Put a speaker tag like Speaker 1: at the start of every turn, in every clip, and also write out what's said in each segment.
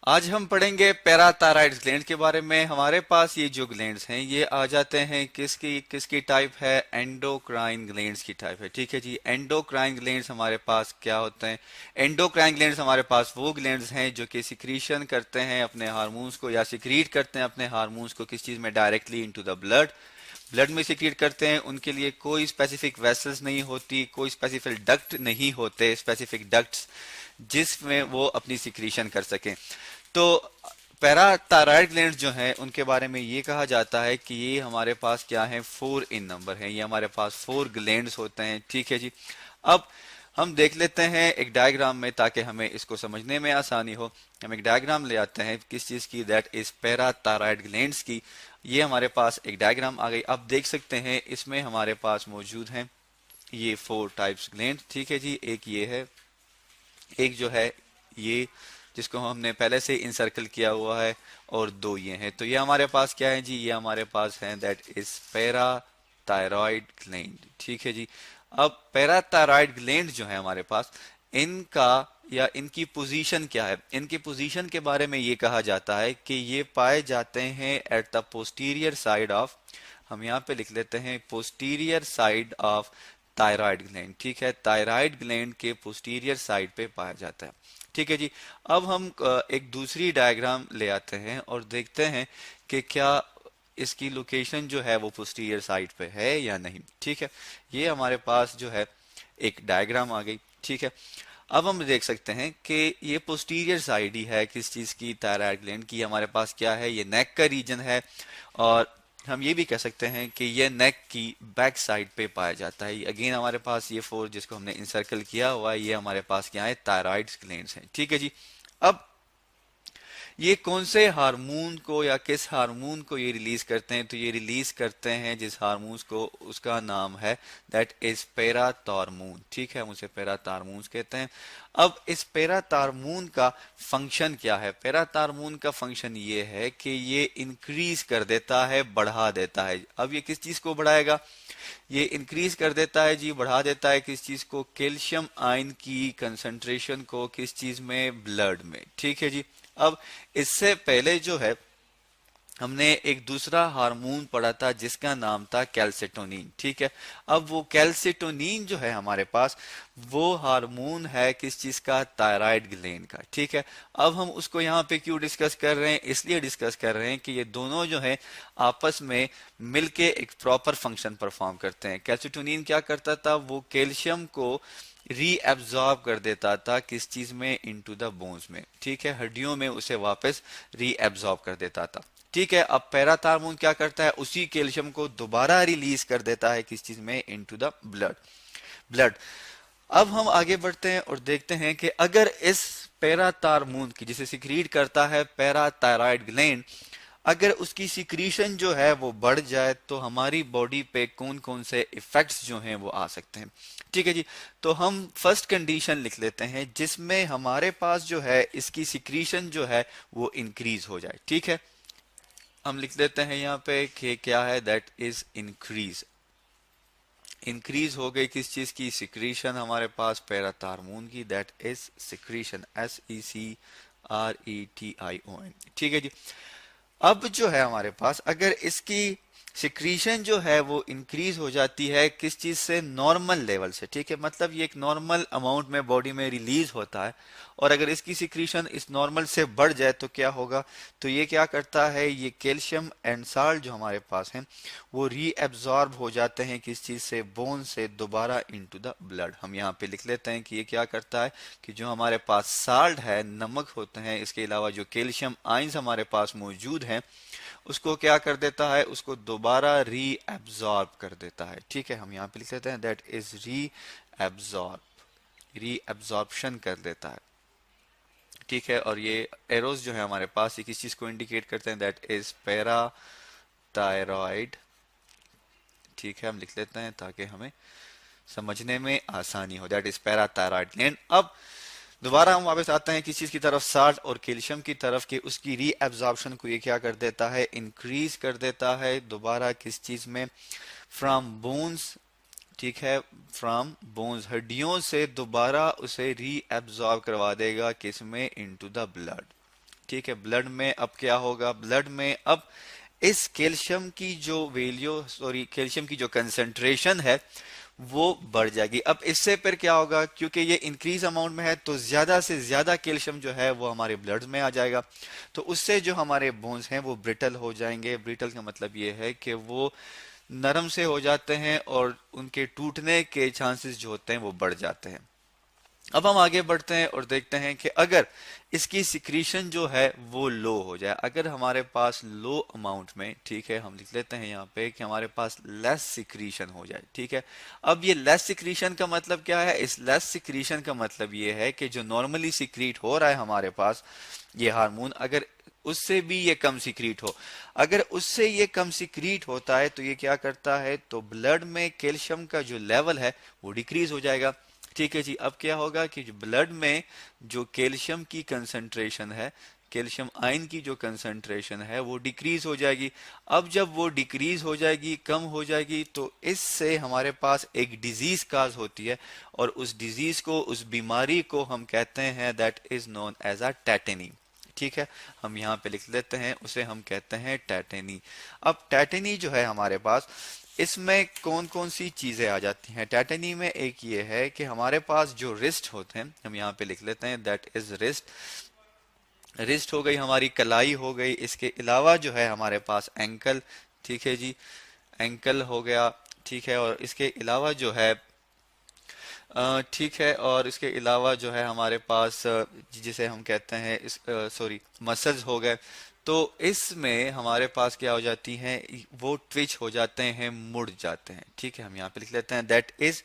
Speaker 1: आज हम पढ़ेंगे पैराथायराइड ग्लैंड के बारे में। हमारे पास ये जो ग्लैंड्स हैं ये आ जाते हैं किसकी किसकी टाइप है, एंडोक्राइन ग्लैंड्स की टाइप है। ठीक है जी, एंडोक्राइन ग्लैंड्स हमारे पास क्या होते हैं? एंडोक्राइन ग्लैंड्स हमारे पास वो ग्लैंड्स हैं जो कि सिक्रीशन करते हैं अपने हार्मोन्स को, या सिक्रीट करते हैं अपने हार्मोन्स को किस चीज में, directly into the blood. Blood में सिक्रीट करते हैं। उनके लिए कोई स्पेसिफिक वेसल्स नहीं होती, कोई स्पेसिफिक डक्ट नहीं होते, स्पेसिफिक डक्ट्स जिसमें वो अपनी सिक्रीशन कर सकें। तो पैराथायराइड ग्लैंड जो हैं उनके बारे में ये कहा जाता है कि ये हमारे पास क्या है, 4 इन नंबर है। ये हमारे पास 4 ग्लैंड्स होते हैं। ठीक है जी। अब हम देख लेते हैं एक डायग्राम में ताकि हमें इसको समझने में आसानी हो। हम एक डायग्राम ले आते हैं किस चीज की, दैट इज पैराथायराइड ग्लैंड्स की। ये हमारे पास एक डायग्राम आ गई। अब देख सकते हैं इसमें हमारे पास मौजूद हैं ये 4 टाइप्स ग्लैंड। ठीक है जी, एक ये है, एक जो है ये जिसको हमने पहले से इंसर्कल किया हुआ है, और दो ये हैं। तो ये हमारे पास क्या है जी, ये हमारे पास है दैट इज पैराथायरॉइड ग्लैंड। ठीक है जी। अब पैराथायरॉइड ग्लैंड जो है हमारे पास, इनका या इनकी पोजीशन क्या है? इनकी पोजीशन के बारे में ये कहा जाता है कि ये पाए जाते हैं at the posterior side of, हम यहाँ पे लिख लेते हैं posterior side of thyroid gland. ठीक है, थायराइड ग्लैंड के पोस्टीरियर साइड पे पाया जाता है। ठीक है जी। अब हम एक दूसरी डायग्राम ले आते हैं और देखते हैं कि क्या इसकी लोकेशन जो है वो पोस्टीरियर साइड पे है या नहीं। ठीक है, ये हमारे पास जो है एक डायग्राम आ गई। ठीक है, अब हम देख सकते हैं कि ये पोस्टीरियर साइड ही है किस चीज की, थायराइड ग्लैंड की। हमारे पास क्या है, ये नेक का रीजन है, और हम ये भी कह सकते हैं कि ये नेक की बैक साइड पे पाया जाता है। अगेन हमारे पास ये 4 जिसको हमने इंसर्कल किया हुआ है, ये हमारे पास क्या है, थायराइड ग्लैंड्स हैं। ठीक है जी। अब ये कौन से हार्मोन को या किस हार्मोन को ये रिलीज करते हैं? तो ये रिलीज करते हैं जिस हार्मोन को, उसका नाम है दैट इज पैराथॉर्मोन। ठीक है, हम उसे पैराथॉर्मोन कहते हैं। अब इस पैराथॉर्मोन का फंक्शन क्या है? पैराथॉर्मोन का फंक्शन ये है कि ये इंक्रीज कर देता है, बढ़ा देता है। अब ये किस चीज को बढ़ाएगा? ये इंक्रीज कर देता है जी, बढ़ा देता है किस चीज को, कैल्शियम आयन की कंसंट्रेशन को, किस चीज में, ब्लड में। ठीक है जी। अब इससे पहले जो है हमने एक दूसरा हार्मोन पढ़ा था जिसका नाम था कैल्सिटोनिन। ठीक है, अब वो कैल्सिटोनिन जो है हमारे पास, वो हार्मोन है किस चीज का, थायराइड ग्लैंड का। ठीक है, अब हम उसको यहाँ पे क्यों डिस्कस कर रहे हैं? इसलिए डिस्कस कर रहे हैं कि ये दोनों जो है आपस में मिलके एक प्रॉपर फंक्शन परफॉर्म करते हैं। कैल्सिटोनिन क्या करता था, वो कैल्शियम को रीएब्जॉर्ब कर देता था किस चीज में, इनटू द बोन्स में। ठीक है, हड्डियों में उसे वापस रीएब्जॉर्ब कर देता था। ठीक है, अब पैराथॉर्मोन क्या करता है, उसी कैल्शियम को दोबारा रिलीज कर देता है किस चीज में, इनटू द ब्लड। ब्लड। अब हम आगे बढ़ते हैं और देखते हैं कि अगर इस पैराथॉर्मोन की, जिसे सिक्रीट करता है पैराथायराइड ग्लैंड, अगर उसकी सिक्रीशन जो है वो बढ़ जाए तो हमारी बॉडी पे कौन कौन से इफेक्ट्स जो हैं वो आ सकते हैं। ठीक है जी। तो हम फर्स्ट कंडीशन लिख लेते हैं जिसमें हमारे पास जो है इसकी सिक्रीशन जो है वो इंक्रीज हो जाए। ठीक है, हम लिख देते हैं यहाँ पे कि क्या है, दैट इज इंक्रीज। इंक्रीज हो गई किस चीज की, सिक्रीशन हमारे पास पैराथॉर्मोन की, दैट इज सिक्रीशन, SECRETION। ठीक है जी। अब जो है हमारे पास, अगर इसकी सिक्रीशन जो है वो इंक्रीज हो जाती है किस चीज से, नॉर्मल लेवल से। ठीक है, मतलब ये एक नॉर्मल अमाउंट में बॉडी में रिलीज होता है, और अगर इसकी सिक्रीशन इस नॉर्मल से बढ़ जाए तो क्या होगा? तो ये क्या करता है, ये कैल्शियम एंड साल्ट जो हमारे पास हैं वो रीएब्जॉर्ब हो जाते हैं किस चीज से, बोन से दोबारा इनटू द ब्लड। हम यहाँ पे लिख लेते हैं कि ये क्या करता है कि जो हमारे पास साल्ट है, नमक होते हैं, इसके अलावा जो कैल्शियम आयंस हमारे पास मौजूद हैं, उसको क्या कर देता है, उसको दोबारा रीएब्जॉर्ब कर देता है। ठीक है, हम यहाँ पे लिख लेते हैं दैट इज रीएब्जॉर्ब, रीएब्जॉर्प्शन कर देता है। ठीक है, और ये एरोस जो है हमारे पास, ये किस चीज को इंडिकेट करते हैं, दैट इज पैराथायरॉइड। ठीक है, हम लिख लेते हैं ताकि हमें समझने में आसानी हो, दैट इज पैराथायरॉइड ग्लैंड। अब दोबारा हम वापस आते हैं किस चीज की तरफ, साल्ट और कैल्शियम की तरफ, कि उसकी रीएब्जॉर्प्शन को ये क्या कर देता है, इंक्रीज कर देता है दोबारा किस चीज में, फ्रॉम बोन्स। ठीक है, फ्रॉम बोन्स, हड्डियों से दोबारा उसे रीएब्जॉर्ब करवा देगा किस में, इनटू द ब्लड। ठीक है, ब्लड में अब क्या होगा, ब्लड में अब इस कैल्शियम की जो वैल्यू, सॉरी कैल्शियम की जो कंसंट्रेशन है वो बढ़ जाएगी। अब इससे फिर क्या होगा, क्योंकि ये इंक्रीज अमाउंट में है तो ज्यादा से ज्यादा कैल्शियम जो है वो हमारे ब्लड में आ जाएगा, तो उससे जो हमारे बोन्स हैं वो ब्रिटल हो जाएंगे। ब्रिटल का मतलब ये है कि वो नरम से हो जाते हैं और उनके टूटने के चांसेस जो होते हैं वो बढ़ जाते हैं। अब हम आगे बढ़ते हैं और देखते हैं कि अगर इसकी सिक्रीशन जो है वो लो हो जाए, अगर हमारे पास लो अमाउंट में, ठीक है, हम लिख लेते हैं यहाँ पे कि हमारे पास लेस सिक्रीशन हो जाए, ठीक है। अब ये लेस सिक्रीशन का मतलब क्या है, इस लेस सिक्रीशन का मतलब ये है कि जो नॉर्मली सिक्रीट हो रहा है हमारे पास ये हार्मोन, अगर उससे भी ये कम सिक्रीट हो, अगर उससे ये कम सिक्रीट होता है तो ये क्या करता है, तो ब्लड में कैल्शियम का जो लेवल है वो डिक्रीज हो जाएगा। ठीक है जी, अब क्या होगा कि ब्लड में जो कैल्शियम की कंसंट्रेशन है, कैल्शियम आयन की जो कंसंट्रेशन है वो डिक्रीज हो जाएगी। अब जब वो डिक्रीज हो जाएगी, कम हो जाएगी, तो इससे हमारे पास एक डिजीज काज होती है और उस डिजीज को, उस बीमारी को हम कहते हैं that is known as a tetany. ठीक है, हम यहाँ पे लिख लेते हैं, उसे हम कहते हैं टेटेनी। अब टेटेनी जो है हमारे पास, इसमें कौन कौन सी चीजें आ जाती हैं टेटेनी में, एक ये है कि हमारे पास जो रिस्ट होते हैं, हम यहाँ पे लिख लेते हैं दैट इज रिस्ट। रिस्ट हो गई, हमारी कलाई हो गई, इसके अलावा जो है हमारे पास एंकल, ठीक है जी, एंकल हो गया, ठीक है, और इसके अलावा जो है ठीक है, और इसके अलावा जो है हमारे पास जिसे हम कहते हैं इस सॉरी मसल्स हो गए, तो इसमें हमारे पास क्या हो जाती हैं, वो ट्विच हो जाते हैं, मुड़ जाते हैं। ठीक है, हम यहाँ पे लिख लेते हैं दैट इज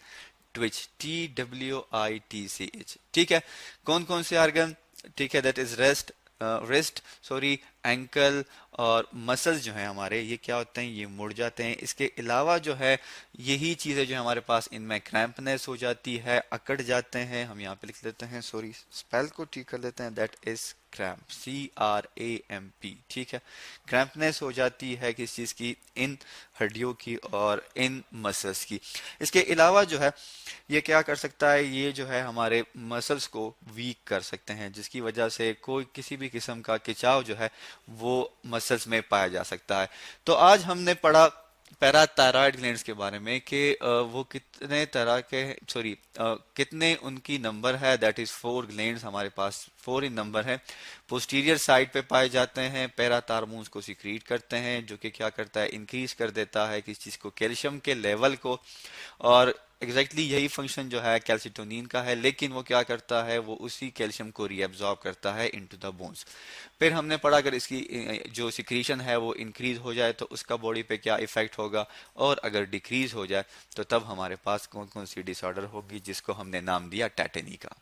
Speaker 1: ट्विच, TWITCH। ठीक है, कौन कौन से आर्गन, ठीक है, that is rest, wrist sorry ankle और मसल्स जो हैं हमारे, ये क्या होते हैं, ये मुड़ जाते हैं। इसके अलावा जो है यही चीज़ें जो हमारे पास, इनमें क्रैम्पनेस हो जाती है, अकड़ जाते हैं। हम यहाँ पे लिख लेते हैं, सॉरी स्पेल को ठीक कर लेते हैं, दैट इज क्रैम्प, CRAMP। ठीक है, क्रैम्पनेस हो जाती है किस चीज़ की, इन हड्डियों की और इन मसल्स की। इसके अलावा जो है ये क्या कर सकता है, ये जो है हमारे मसल्स को वीक कर सकते हैं, जिसकी वजह से कोई किसी भी किस्म का खिंचाव जो है वो मसल्स में पाया जा सकता है। तो आज हमने पढ़ा पैराथायराइड ग्लैंड्स के बारे में कि वो कितने तरह के, सॉरी कितने उनकी नंबर है, दैट इज 4 ग्लैंड्स हमारे पास, 4 इन नंबर है। पोस्टीरियर साइड पे पाए जाते हैं, पैराथार्मोन्स को सिक्रीट करते हैं, जो कि क्या करता है, इंक्रीज कर देता है किस चीज को, कैल्शियम के लेवल को। और एग्जैक्टली यही फंक्शन जो है कैल्सिटोनिन का है, लेकिन वो क्या करता है, वो उसी कैल्शियम को रीअब्सॉर्ब करता है इनटू द बोन्स। फिर हमने पढ़ा अगर इसकी जो सिक्रीशन है वो इंक्रीज हो जाए तो उसका बॉडी पे क्या इफेक्ट होगा, और अगर डिक्रीज हो जाए तो तब हमारे पास कौन कौन सी डिसऑर्डर होगी, जिसको हमने नाम दिया टेटेनी का।